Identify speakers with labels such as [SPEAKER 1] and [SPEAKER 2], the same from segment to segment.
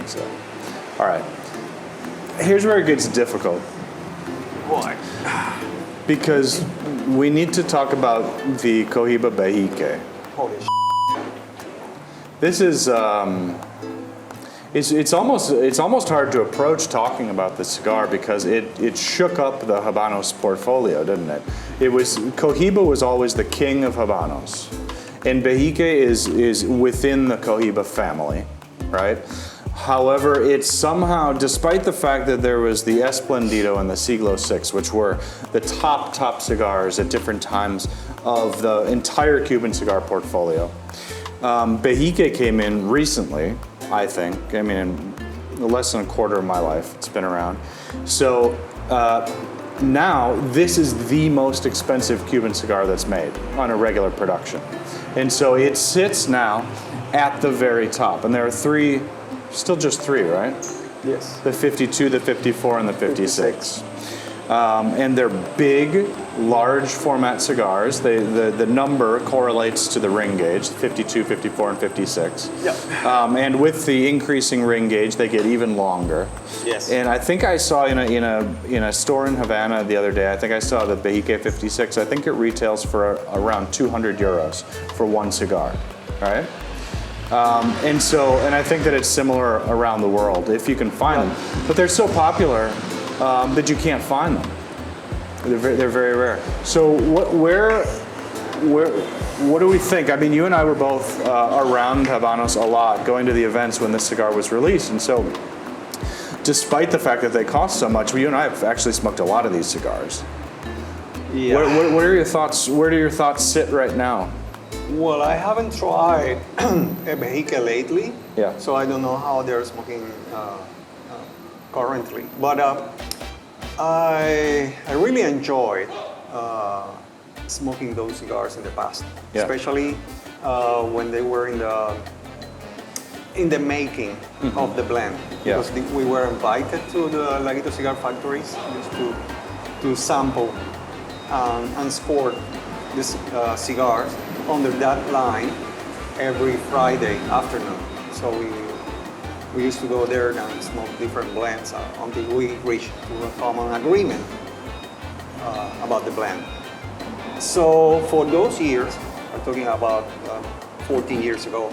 [SPEAKER 1] So, all right. Here's where it gets difficult.
[SPEAKER 2] Why?
[SPEAKER 1] Because we need to talk about the Cohiba Behike.
[SPEAKER 2] Holy shit.
[SPEAKER 1] This is it's almost hard to approach talking about the cigar because it shook up the Habanos portfolio, didn't it? Cohiba was always the king of Habanos, and Behike is within the Cohiba family, right? However, it's somehow, despite the fact that there was the Esplendido and the Siglo VI, which were the top cigars at different times of the entire Cuban cigar portfolio, Behike came in recently, I think. I mean, in less than a quarter of my life, it's been around. So now this is the most expensive Cuban cigar that's made on a regular production. And so it sits now at the very top. And there are three, still just three, right?
[SPEAKER 2] Yes.
[SPEAKER 1] The 52, the 54, and the 56. And they're big, large format cigars. The number correlates to the ring gauge, 52, 54, and 56.
[SPEAKER 2] Yep.
[SPEAKER 1] And with the increasing ring gauge, they get even longer.
[SPEAKER 2] Yes.
[SPEAKER 1] And I think I saw in a store in Havana the other day, I think I saw the Behike 56. I think it retails for around 200 euros for one cigar, right? And I think that it's similar around the world if you can find them. But they're so popular that you can't find them. They're very rare. So what do we think? I mean, you and I were both around Habanos a lot, going to the events when this cigar was released. And so despite the fact that they cost so much, you and I have actually smoked a lot of these cigars.
[SPEAKER 2] Yeah.
[SPEAKER 1] What are your thoughts? Where do your thoughts sit right now?
[SPEAKER 2] Well, I haven't tried a Behike lately,
[SPEAKER 1] Yeah.
[SPEAKER 2] so I don't know how they're smoking currently. But I really enjoyed smoking those cigars in the past,
[SPEAKER 1] Yeah.
[SPEAKER 2] especially when they were in the making of the blend.
[SPEAKER 1] Yeah.
[SPEAKER 2] Because we were invited to the Laguito cigar factories just to sample and sport these cigars under that line every Friday afternoon. So we used to go there and smoke different blends until we reached to a common agreement about the blend. So for those years, I'm talking about 14 years ago,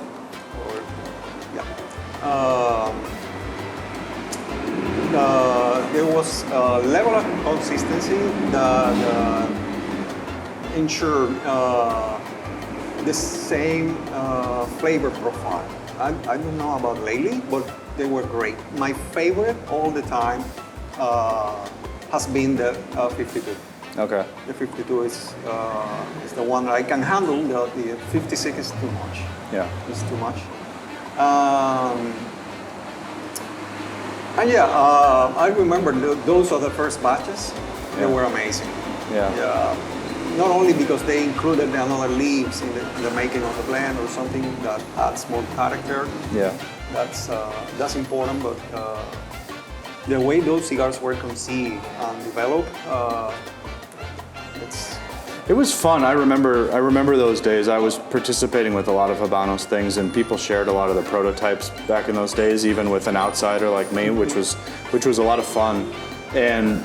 [SPEAKER 2] there was a level of consistency that ensured the same flavor profile. I don't know about lately, but they were great. My favorite all the time has been the 52.
[SPEAKER 1] Okay.
[SPEAKER 2] The 52 is the one that I can handle. The 56 is too much.
[SPEAKER 1] Yeah.
[SPEAKER 2] It's too much. And yeah, I remember those are the first batches. They were amazing.
[SPEAKER 1] Yeah.
[SPEAKER 2] Not only because they included another leaves in the making of the blend or something that adds more character.
[SPEAKER 1] Yeah.
[SPEAKER 2] That's important, but the way those cigars were conceived and developed,
[SPEAKER 1] It was fun. I remember those days. I was participating with a lot of Habanos things, and people shared a lot of the prototypes back in those days, even with an outsider like me, which was a lot of fun. And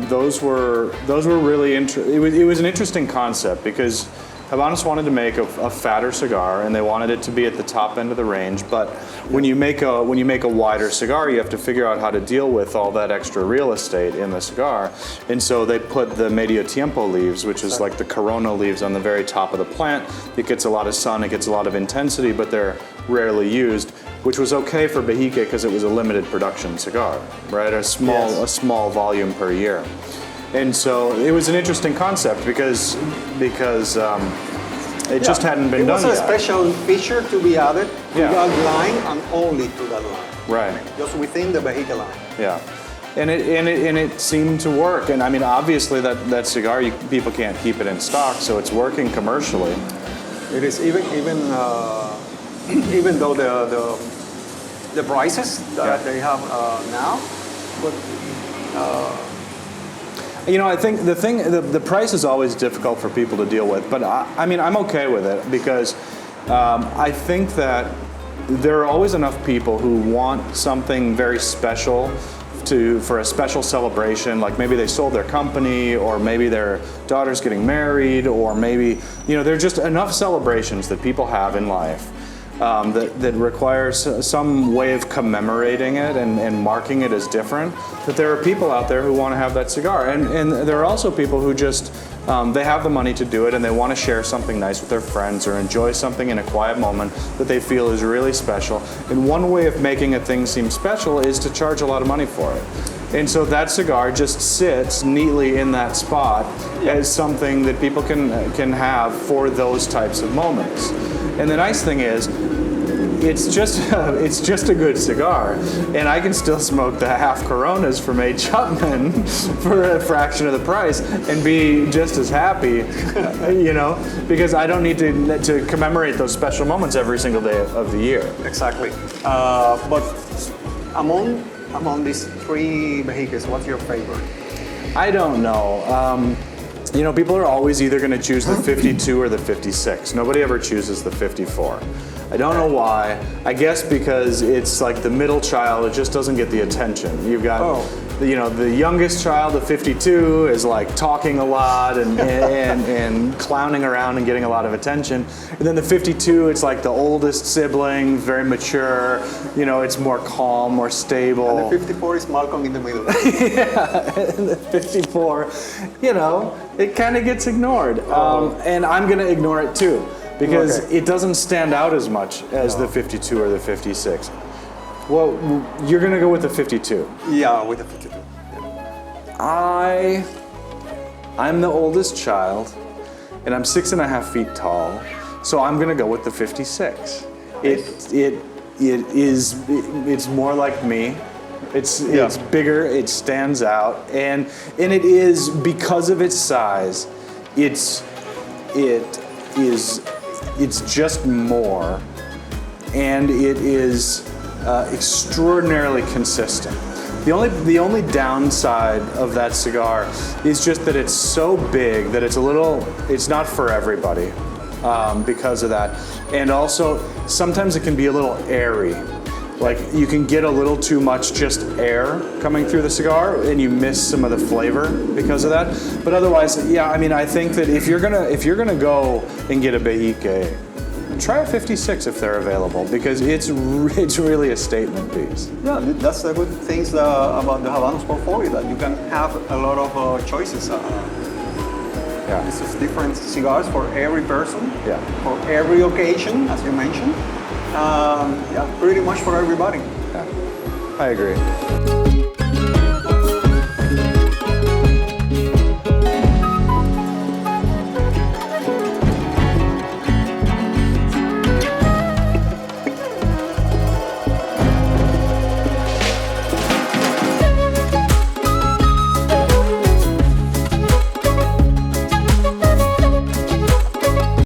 [SPEAKER 1] those were really it was an interesting concept because Habanos wanted to make a fatter cigar, and they wanted it to be at the top end of the range. But when you make a wider cigar, you have to figure out how to deal with all that extra real estate in the cigar. And so they put the medio tiempo leaves, which is like the Corona leaves, on the very top of the plant. It gets a lot of sun, it gets a lot of intensity, but they're rarely used, which was okay for Behike because it was a limited production cigar, right? A small volume per year. And so it was an interesting concept because it just hadn't been done yet.
[SPEAKER 2] It was a special feature to be added to that line and only to that line.
[SPEAKER 1] Right.
[SPEAKER 2] Just within the Behike line.
[SPEAKER 1] Yeah. And it seemed to work. And I mean, obviously that cigar, people can't keep it in stock, so it's working commercially.
[SPEAKER 2] It is even though the prices that they have now, but.
[SPEAKER 1] You know, I think the price is always difficult for people to deal with, but I mean, I'm okay with it because I think that there are always enough people who want something very special for a special celebration, like maybe they sold their company, or maybe their daughter's getting married, or maybe, there are just enough celebrations that people have in life that requires some way of commemorating it and marking it as different, that there are people out there who want to have that cigar. And there are also people who just, they have the money to do it and they want to share something nice with their friends or enjoy something in a quiet moment that they feel is really special. And one way of making a thing seem special is to charge a lot of money for it. And so that cigar just sits neatly in that spot as something that people can have for those types of moments. And the nice thing is, it's just a good cigar, and I can still smoke the half Coronas from A. Chapman for a fraction of the price and be just as happy, because I don't need to commemorate those special moments every single day of the year.
[SPEAKER 2] Exactly. But among these three Behikes, what's your favorite?
[SPEAKER 1] I don't know. People are always either going to choose the 52 or the 56. Nobody ever chooses the 54. I don't know why. I guess because it's like the middle child, it just doesn't get the attention. You've got, the youngest child, the 52, is like talking a lot and clowning around and getting a lot of attention. And then the 52, it's like the oldest sibling, very mature. It's more calm, more stable.
[SPEAKER 2] And the 54 is Malcolm in the middle.
[SPEAKER 1] Yeah, and the 54, it kind of gets ignored. And I'm going to ignore it too, because it doesn't stand out as much as the 52 or the 56. Well, you're going to go with the 52.
[SPEAKER 2] Yeah, with the 52.
[SPEAKER 1] I'm the oldest child, and I'm 6.5 feet tall, so I'm going to go with the 56. It's more like me. It's bigger, it stands out, and it is, because of its size, it's just more, and it is extraordinarily consistent. The only downside of that cigar is just that it's so big that it's not for everybody because of that. And also, sometimes it can be a little airy. Like, you can get a little too much just air coming through the cigar and you miss some of the flavor because of that. But otherwise, I think that if you're gonna go and get a Behike, try a 56 if they're available, because it's really a statement piece.
[SPEAKER 2] Yeah, that's the good things about the Habanos portfolio, that you can have a lot of choices. This is different cigars for every person, for every occasion, as you mentioned. Pretty much for everybody.
[SPEAKER 1] Yeah, I agree.